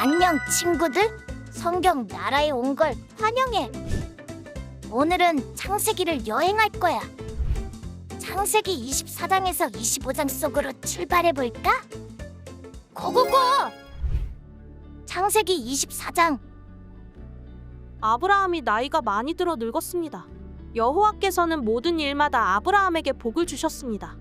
안녕 친구들. 성경 나라에 온 걸 환영해. 오늘은 창세기를 여행할 거야. 창세기 24장에서 25장 속으로 출발해 볼까? 고고고! 창세기 24장. 아브라함이 나이가 많이 들어 늙었습니다. 여호와께서는 모든 일마다 아브라함에게 복을 주셨습니다.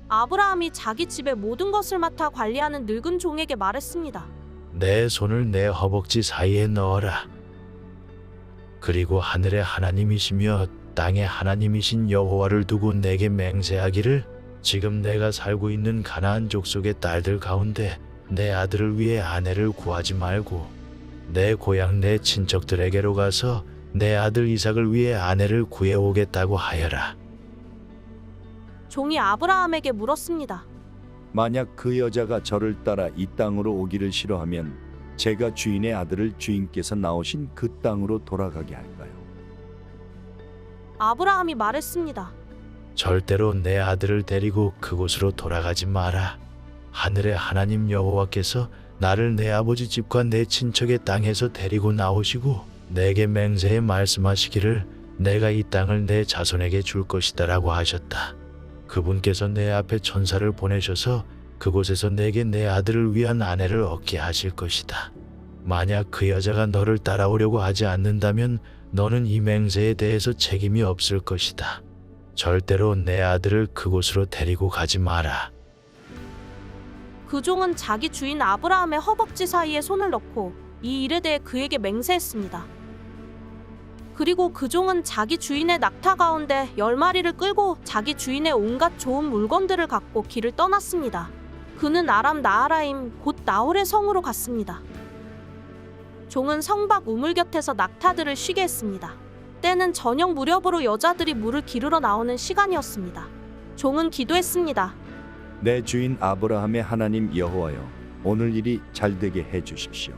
아브라함이 자기 집의 모든 것을 맡아 관리하는 늙은 종에게 말했습니다. 내 손을 내 허벅지 사이에 넣어라. 그리고 하늘의 하나님이시며 땅의 하나님이신 여호와를 두고 내게 맹세하기를, 지금 내가 살고 있는 가나안 족속의 딸들 가운데 내 아들을 위해 아내를 구하지 말고 내 고향 내 친척들에게로 가서 내 아들 이삭을 위해 아내를 구해오겠다고 하여라. 종이 아브라함에게 물었습니다. 만약 그 여자가 저를 따라 이 땅으로 오기를 싫어하면 제가 주인의 아들을 주인께서 나오신 그 땅으로 돌아가게 할까요? 아브라함이 말했습니다. 절대로 내 아들을 데리고 그곳으로 돌아가지 마라. 하늘의 하나님 여호와께서 나를 내 아버지 집과 내 친척의 땅에서 데리고 나오시고 내게 맹세해 말씀하시기를, 내가 이 땅을 내 자손에게 줄 것이다라고 하셨다. 그분께서 내 앞에 천사를 보내셔서 그곳에서 내게 내 아들을 위한 아내를 얻게 하실 것이다. 만약 그 여자가 너를 따라오려고 하지 않는다면 너는 이 맹세에 대해서 책임이 없을 것이다. 절대로 내 아들을 그곳으로 데리고 가지 마라. 그 종은 자기 주인 아브라함의 허벅지 사이에 손을 넣고 이 일에 대해 그에게 맹세했습니다. 그리고 그 종은 자기 주인의 낙타 가운데 10마리를 끌고 자기 주인의 온갖 좋은 물건들을 갖고 길을 떠났습니다. 그는 아람 나하라임 곧 나홀의 성으로 갔습니다. 종은 성 밖 우물 곁에서 낙타들을 쉬게 했습니다. 때는 저녁 무렵으로 여자들이 물을 기르러 나오는 시간이었습니다. 종은 기도했습니다. 내 주인 아브라함의 하나님 여호와여, 오늘 일이 잘되게 해주십시오.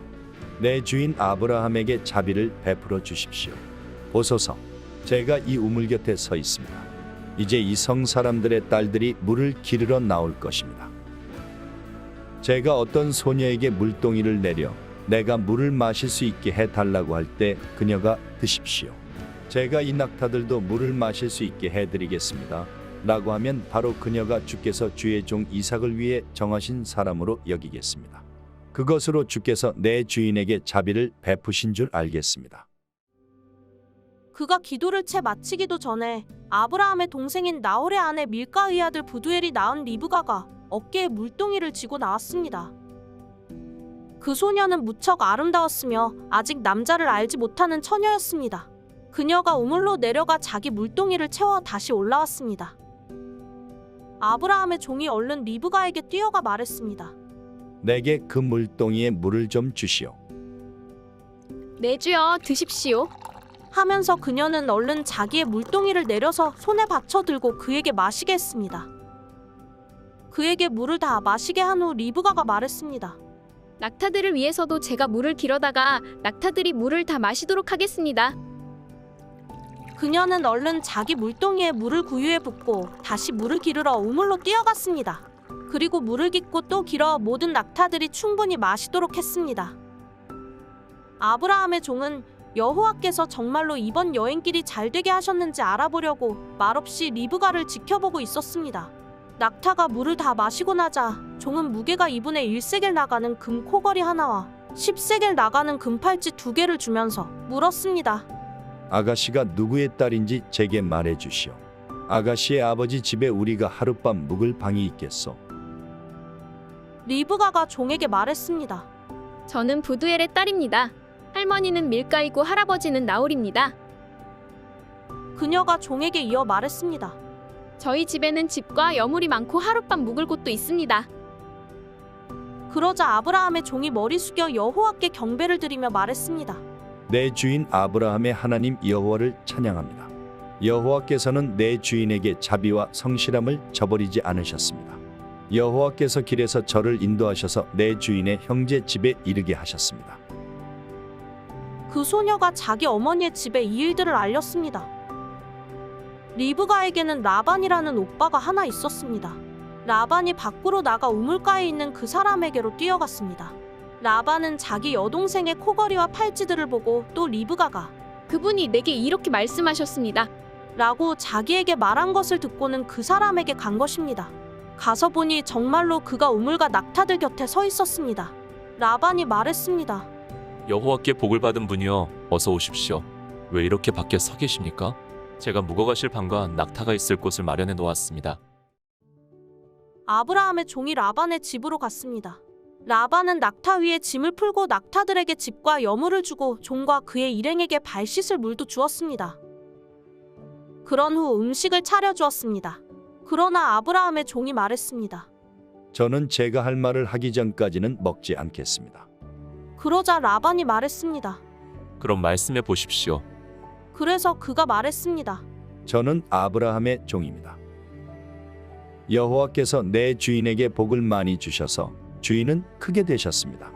내 주인 아브라함에게 자비를 베풀어 주십시오. 보소서, 제가 이 우물 곁에 서 있습니다. 이제 이 성 사람들의 딸들이 물을 기르러 나올 것입니다. 제가 어떤 소녀에게 물동이를 내려 내가 물을 마실 수 있게 해달라고 할 때 그녀가 드십시오. 제가 이 낙타들도 물을 마실 수 있게 해드리겠습니다 라고 하면 바로 그녀가 주께서 주의 종 이삭을 위해 정하신 사람으로 여기겠습니다. 그것으로 주께서 내 주인에게 자비를 베푸신 줄 알겠습니다. 그가 기도를 채 마치기도 전에 아브라함의 동생인 나홀의 아내 밀가의 아들 부두엘이 낳은 리브가가 어깨에 물동이를 지고 나왔습니다. 그 소녀는 무척 아름다웠으며 아직 남자를 알지 못하는 처녀였습니다. 그녀가 우물로 내려가 자기 물동이를 채워 다시 올라왔습니다. 아브라함의 종이 얼른 리브가에게 뛰어가 말했습니다. 내게 그 물동이에 물을 좀 주시오. 네 주여, 드십시오. 하면서 그녀는 얼른 자기의 물동이를 내려서 손에 받쳐 들고 그에게 마시게 했습니다. 그에게 물을 다 마시게 한 후 리브가가 말했습니다. 낙타들을 위해서도 제가 물을 길어다가 낙타들이 물을 다 마시도록 하겠습니다. 그녀는 얼른 자기 물동이에 물을 구유에 붓고 다시 물을 기르러 우물로 뛰어갔습니다. 그리고 물을 깃고 또 길어 모든 낙타들이 충분히 마시도록 했습니다. 아브라함의 종은 여호와께서 정말로 이번 여행길이 잘되게 하셨는지 알아보려고 말없이 리브가를 지켜보고 있었습니다. 낙타가 물을 다 마시고 나자 종은 무게가 2분의 1세겔 나가는 금 코걸이 하나와 10세겔 나가는 금팔찌 2개를 주면서 물었습니다. 아가씨가 누구의 딸인지 제게 말해 주시오. 아가씨의 아버지 집에 우리가 하룻밤 묵을 방이 있겠소. 리브가가 종에게 말했습니다. 저는 부두엘의 딸입니다. 할머니는 밀가이고 할아버지는 나홀입니다. 그녀가 종에게 이어 말했습니다. 저희 집에는 집과 여물이 많고 하룻밤 묵을 곳도 있습니다. 그러자 아브라함의 종이 머리 숙여 여호와께 경배를 드리며 말했습니다. 내 주인 아브라함의 하나님 여호와를 찬양합니다. 여호와께서는 내 주인에게 자비와 성실함을 저버리지 않으셨습니다. 여호와께서 길에서 저를 인도하셔서 내 주인의 형제 집에 이르게 하셨습니다. 그 소녀가 자기 어머니의 집에 이 일들을 알렸습니다. 리브가에게는 라반이라는 오빠가 하나 있었습니다. 라반이 밖으로 나가 우물가에 있는 그 사람에게로 뛰어갔습니다. 라반은 자기 여동생의 코걸이와 팔찌들을 보고 또 리브가가 그분이 내게 이렇게 말씀하셨습니다. 라고 자기에게 말한 것을 듣고는 그 사람에게 간 것입니다. 가서 보니 정말로 그가 우물과 낙타들 곁에 서 있었습니다. 라반이 말했습니다. 여호와께 복을 받은 분이여 어서 오십시오. 왜 이렇게 밖에 서 계십니까? 제가 묵어가실 방과 낙타가 있을 곳을 마련해 놓았습니다. 아브라함의 종이 라반의 집으로 갔습니다. 라반은 낙타 위에 짐을 풀고 낙타들에게 집과 여물을 주고 종과 그의 일행에게 발 씻을 물도 주었습니다. 그런 후 음식을 차려주었습니다. 그러나 아브라함의 종이 말했습니다. 저는 제가 할 말을 하기 전까지는 먹지 않겠습니다. 그러자 라반이 말했습니다. 그럼 말씀해 보십시오. 그래서 그가 말했습니다. 저는 아브라함의 종입니다. 여호와께서 내 주인에게 복을 많이 주셔서 주인은 크게 되셨습니다.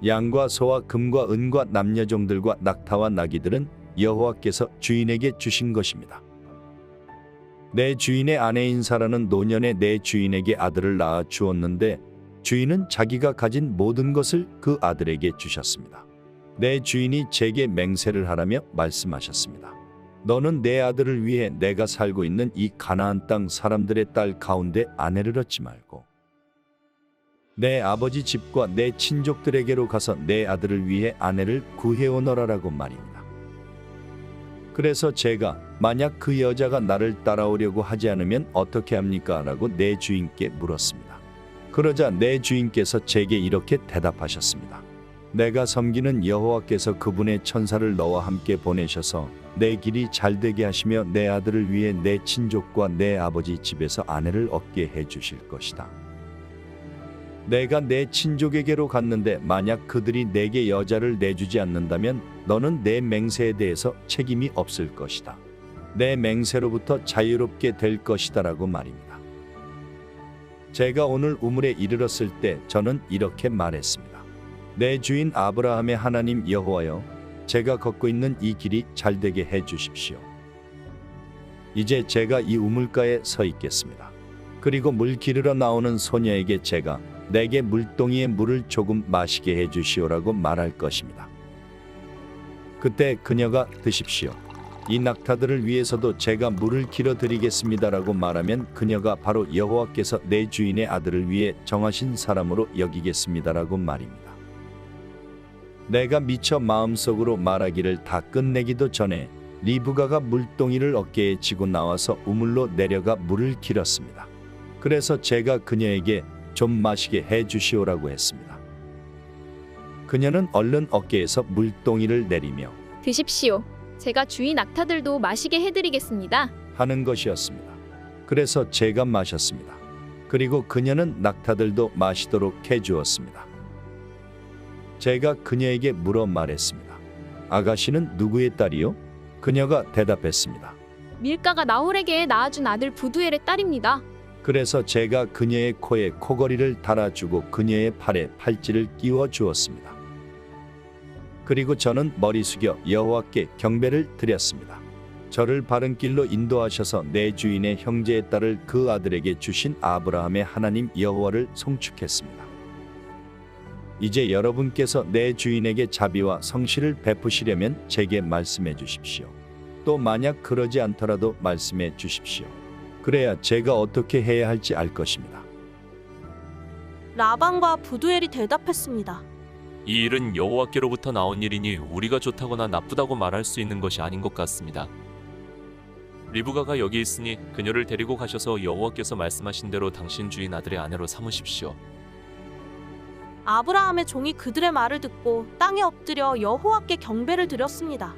양과 소와 금과 은과 남녀 종들과 낙타와 나귀들은 여호와께서 주인에게 주신 것입니다. 내 주인의 아내인 사라는 노년에 내 주인에게 아들을 낳아 주었는데 주인은 자기가 가진 모든 것을 그 아들에게 주셨습니다. 내 주인이 제게 맹세를 하라며 말씀하셨습니다. 너는 내 아들을 위해 내가 살고 있는 이 가나안 땅 사람들의 딸 가운데 아내를 얻지 말고 내 아버지 집과 내 친족들에게로 가서 내 아들을 위해 아내를 구해오너라라고 말입니다. 그래서 제가 만약 그 여자가 나를 따라오려고 하지 않으면 어떻게 합니까? 라고 내 주인께 물었습니다. 그러자 내 주인께서 제게 이렇게 대답하셨습니다. 내가 섬기는 여호와께서 그분의 천사를 너와 함께 보내셔서 내 길이 잘되게 하시며 내 아들을 위해 내 친족과 내 아버지 집에서 아내를 얻게 해주실 것이다. 내가 내 친족에게로 갔는데 만약 그들이 내게 여자를 내주지 않는다면 너는 내 맹세에 대해서 책임이 없을 것이다. 내 맹세로부터 자유롭게 될 것이다 라고 말입니다. 제가 오늘 우물에 이르렀을 때 저는 이렇게 말했습니다. 내 주인 아브라함의 하나님 여호와여, 제가 걷고 있는 이 길이 잘되게 해 주십시오. 이제 제가 이 우물가에 서 있겠습니다. 그리고 물 기르러 나오는 소녀에게 제가 내게 물동이에 물을 조금 마시게 해 주시오라고 말할 것입니다. 그때 그녀가 드십시오. 이 낙타들을 위해서도 제가 물을 길어 드리겠습니다라고 말하면 그녀가 바로 여호와께서 내 주인의 아들을 위해 정하신 사람으로 여기겠습니다라고 말입니다. 내가 미처 마음속으로 말하기를 다 끝내기도 전에 리브가가 물동이를 어깨에 지고 나와서 우물로 내려가 물을 길었습니다. 그래서 제가 그녀에게 좀 마시게 해 주시오라고 했습니다. 그녀는 얼른 어깨에서 물동이를 내리며 드십시오. 제가 주인 낙타들도 마시게 해드리겠습니다. 하는 것이었습니다. 그래서 제가 마셨습니다. 그리고 그녀는 낙타들도 마시도록 해주었습니다. 제가 그녀에게 물어 말했습니다. 아가씨는 누구의 딸이요? 그녀가 대답했습니다. 밀가가 나홀에게 낳아준 아들 부두엘의 딸입니다. 그래서 제가 그녀의 코에 코걸이를 달아주고 그녀의 팔에 팔찌를 끼워 주었습니다. 그리고 저는 머리 숙여 여호와께 경배를 드렸습니다. 저를 바른 길로 인도하셔서 내 주인의 형제의 딸을 그 아들에게 주신 아브라함의 하나님 여호와를 송축했습니다. 이제 여러분께서 내 주인에게 자비와 성실을 베푸시려면 제게 말씀해 주십시오. 또 만약 그러지 않더라도 말씀해 주십시오. 그래야 제가 어떻게 해야 할지 알 것입니다. 라반과 부두엘이 대답했습니다. 이 일은 여호와께로부터 나온 일이니 우리가 좋다거나 나쁘다고 말할 수 있는 것이 아닌 것 같습니다. 리브가가 여기 있으니 그녀를 데리고 가셔서 여호와께서 말씀하신 대로 당신 주인 아들의 아내로 삼으십시오. 아브라함의 종이 그들의 말을 듣고 땅에 엎드려 여호와께 경배를 드렸습니다.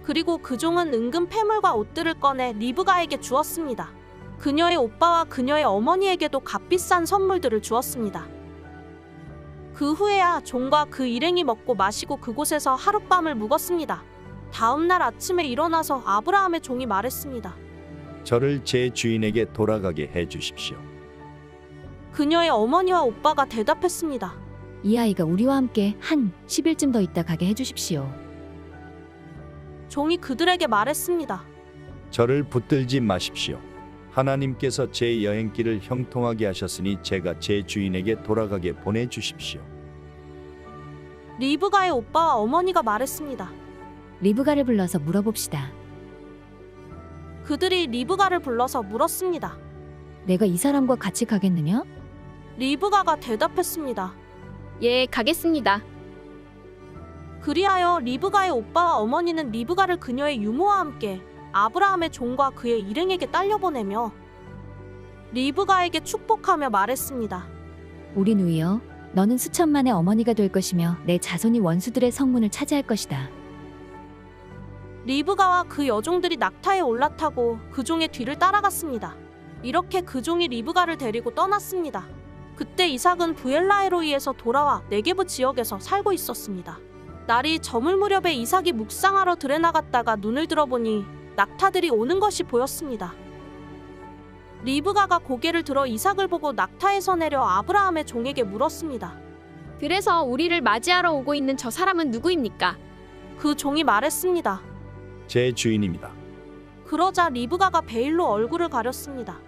그리고 그 종은 은금 패물과 옷들을 꺼내 리브가에게 주었습니다. 그녀의 오빠와 그녀의 어머니에게도 값비싼 선물들을 주었습니다. 그 후에야 종과 그 일행이 먹고 마시고 그곳에서 하룻밤을 묵었습니다. 다음 날 아침에 일어나서 아브라함의 종이 말했습니다. 저를 제 주인에게 돌아가게 해 주십시오. 그녀의 어머니와 오빠가 대답했습니다. 이 아이가 우리와 함께 한 10일쯤 더 있다 가게 해주십시오. 종이 그들에게 말했습니다. 저를 붙들지 마십시오. 하나님께서 제 여행길을 형통하게 하셨으니 제가 제 주인에게 돌아가게 보내주십시오. 리브가의 오빠와 어머니가 말했습니다. 리브가를 불러서 물어봅시다. 그들이 리브가를 불러서 물었습니다. 내가 이 사람과 같이 가겠느냐? 리브가가 대답했습니다. 예, 가겠습니다. 그리하여 리브가의 오빠와 어머니는 리브가를 그녀의 유모와 함께 아브라함의 종과 그의 일행에게 딸려보내며 리브가에게 축복하며 말했습니다. 우리 누이여, 너는 수천만의 어머니가 될 것이며 내 자손이 원수들의 성문을 차지할 것이다. 리브가와 그 여종들이 낙타에 올라타고 그 종의 뒤를 따라갔습니다. 이렇게 그 종이 리브가를 데리고 떠났습니다. 그때 이삭은 브엘라헤로이에서 돌아와 네게브 지역에서 살고 있었습니다. 날이 저물 무렵에 이삭이 묵상하러 들에 나갔다가 눈을 들어보니 낙타들이 오는 것이 보였습니다. 리브가가 고개를 들어 이삭을 보고 낙타에서 내려 아브라함의 종에게 물었습니다. 그래서 우리를 맞이하러 오고 있는 저 사람은 누구입니까? 그 종이 말했습니다. 제 주인입니다. 그러자 리브가가 베일로 얼굴을 가렸습니다.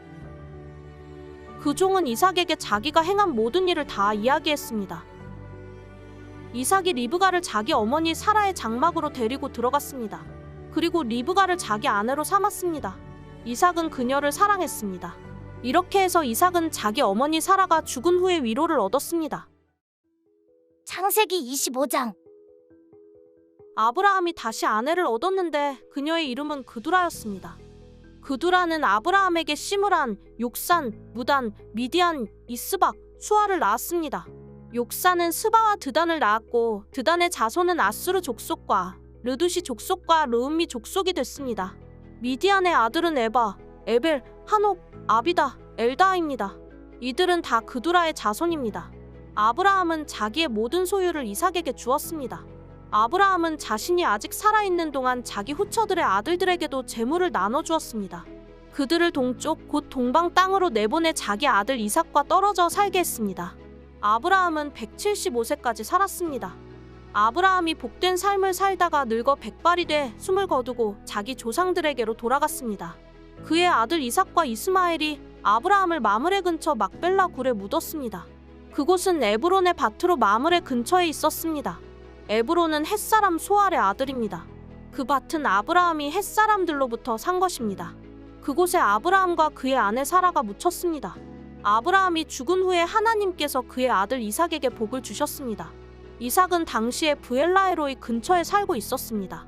그 종은 이삭에게 자기가 행한 모든 일을 다 이야기했습니다. 이삭이 리브가를 자기 어머니 사라의 장막으로 데리고 들어갔습니다. 그리고 리브가를 자기 아내로 삼았습니다. 이삭은 그녀를 사랑했습니다. 이렇게 해서 이삭은 자기 어머니 사라가 죽은 후에 위로를 얻었습니다. 창세기 25장. 아브라함이 다시 아내를 얻었는데 그녀의 이름은 그두라였습니다. 그두라는 아브라함에게 시므란, 욕산, 무단, 미디안, 이스박, 수아를 낳았습니다. 욕산은 스바와 드단을 낳았고 드단의 자손은 아수르 족속과 르두시 족속과 르음미 족속이 됐습니다. 미디안의 아들은 에바, 에벨, 한옥, 아비다, 엘다입니다. 이들은 다 그두라의 자손입니다. 아브라함은 자기의 모든 소유를 이삭에게 주었습니다. 아브라함은 자신이 아직 살아있는 동안 자기 후처들의 아들들에게도 재물을 나눠주었습니다. 그들을 동쪽 곧 동방 땅으로 내보내 자기 아들 이삭과 떨어져 살게 했습니다. 아브라함은 175세까지 살았습니다. 아브라함이 복된 삶을 살다가 늙어 백발이 돼 숨을 거두고 자기 조상들에게로 돌아갔습니다. 그의 아들 이삭과 이스마엘이 아브라함을 마므레 근처 막벨라 굴에 묻었습니다. 그곳은 에브론의 밭으로 마므레 근처에 있었습니다. 에브론은 햇사람 소알의 아들입니다. 그 밭은 아브라함이 햇사람들로부터 산 것입니다. 그곳에 아브라함과 그의 아내 사라가 묻혔습니다. 아브라함이 죽은 후에 하나님께서 그의 아들 이삭에게 복을 주셨습니다. 이삭은 당시에 브엘라헤로이 근처에 살고 있었습니다.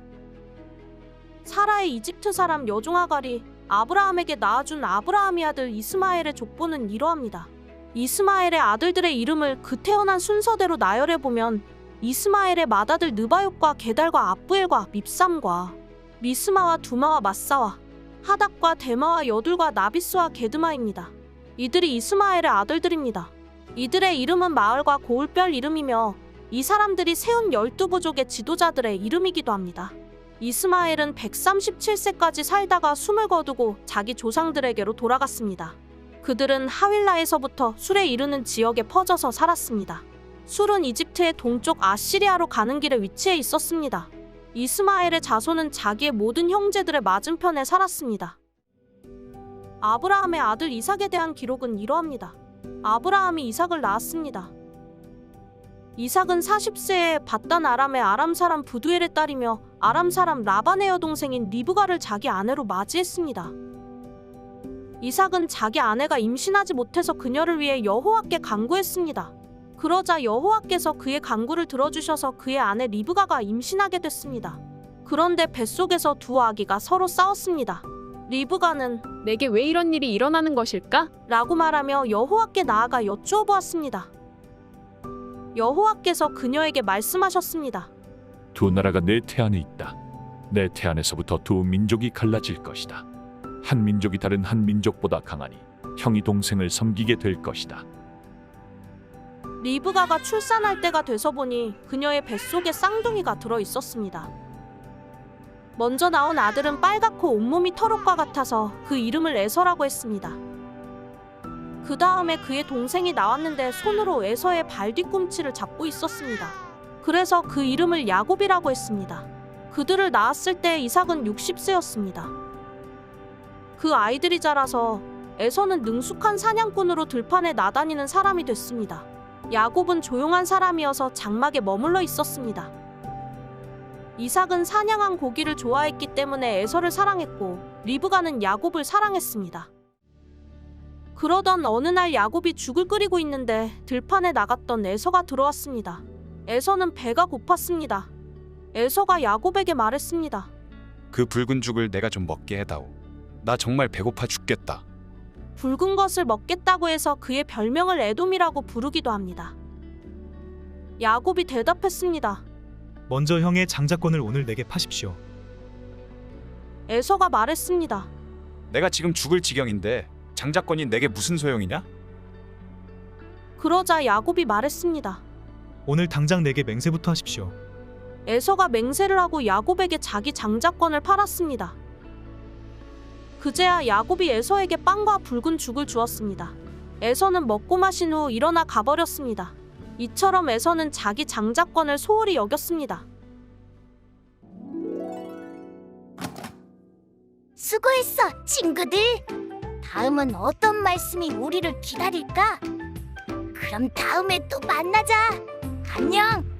사라의 이집트 사람 여종 아갈이 아브라함에게 낳아준 아브라함의 아들 이스마엘의 족보는 이러합니다. 이스마엘의 아들들의 이름을 그 태어난 순서대로 나열해보면 이스마엘의 맏아들 느바욕과 게달과 압부엘과 밉삼과 미스마와 두마와 마사와 하닥과 데마와 여둘과 나비스와 게드마입니다. 이들이 이스마엘의 아들들입니다. 이들의 이름은 마을과 고울별 이름이며 이 사람들이 세운 12부족의 지도자들의 이름이기도 합니다. 이스마엘은 137세까지 살다가 숨을 거두고 자기 조상들에게로 돌아갔습니다. 그들은 하윌라에서부터 술에 이르는 지역에 퍼져서 살았습니다. 술은 이집트의 동쪽 아시리아로 가는 길에 위치해 있었습니다. 이스마엘의 자손은 자기의 모든 형제들의 맞은편에 살았습니다. 아브라함의 아들 이삭에 대한 기록은 이러합니다. 아브라함이 이삭을 낳았습니다. 이삭은 40세에 밧단 아람의 아람 사람 부두엘의 딸이며 아람 사람 라반의 여동생인 리브가를 자기 아내로 맞이했습니다. 이삭은 자기 아내가 임신하지 못해서 그녀를 위해 여호와께 간구했습니다. 그러자 여호와께서 그의 간구를 들어주셔서 그의 아내 리브가가 임신하게 됐습니다. 그런데 뱃속에서 두 아기가 서로 싸웠습니다. 리브가는 내게 왜 이런 일이 일어나는 것일까? 라고 말하며 여호와께 나아가 여쭈어 보았습니다. 여호와께서 그녀에게 말씀하셨습니다. 두 나라가 내 태안에 있다. 내 태안에서부터 두 민족이 갈라질 것이다. 한 민족이 다른 한 민족보다 강하니 형이 동생을 섬기게 될 것이다. 리브가가 출산할 때가 돼서 보니 그녀의 뱃속에 쌍둥이가 들어 있었습니다. 먼저 나온 아들은 빨갛고 온몸이 털옷과 같아서 그 이름을 에서라고 했습니다. 그 다음에 그의 동생이 나왔는데 손으로 에서의 발 뒤꿈치를 잡고 있었습니다. 그래서 그 이름을 야곱이라고 했습니다. 그들을 낳았을 때 이삭은 60세였습니다. 그 아이들이 자라서 에서는 능숙한 사냥꾼으로 들판에 나다니는 사람이 됐습니다. 야곱은 조용한 사람이어서 장막에 머물러 있었습니다. 이삭은 사냥한 고기를 좋아했기 때문에 에서를 사랑했고 리브가는 야곱을 사랑했습니다. 그러던 어느 날 야곱이 죽을 끓이고 있는데 들판에 나갔던 에서가 들어왔습니다. 에서는 배가 고팠습니다. 에서가 야곱에게 말했습니다. 그 붉은 죽을 내가 좀 먹게 해다오. 나 정말 배고파 죽겠다. 붉은 것을 먹겠다고 해서 그의 별명을 에돔이라고 부르기도 합니다. 야곱이 대답했습니다. 먼저 형의 장자권을 오늘 내게 파십시오. 에서가 말했습니다. 내가 지금 죽을 지경인데 장자권이 내게 무슨 소용이냐? 그러자 야곱이 말했습니다. 오늘 당장 내게 맹세부터 하십시오. 에서가 맹세를 하고 야곱에게 자기 장자권을 팔았습니다. 그제야 야곱이 에서에게 빵과 붉은 죽을 주었습니다. 에서는 먹고 마신 후 일어나 가버렸습니다. 이처럼 에서는 자기 장자권을 소홀히 여겼습니다. 수고했어, 친구들. 다음은 어떤 말씀이 우리를 기다릴까? 그럼 다음에 또 만나자. 안녕.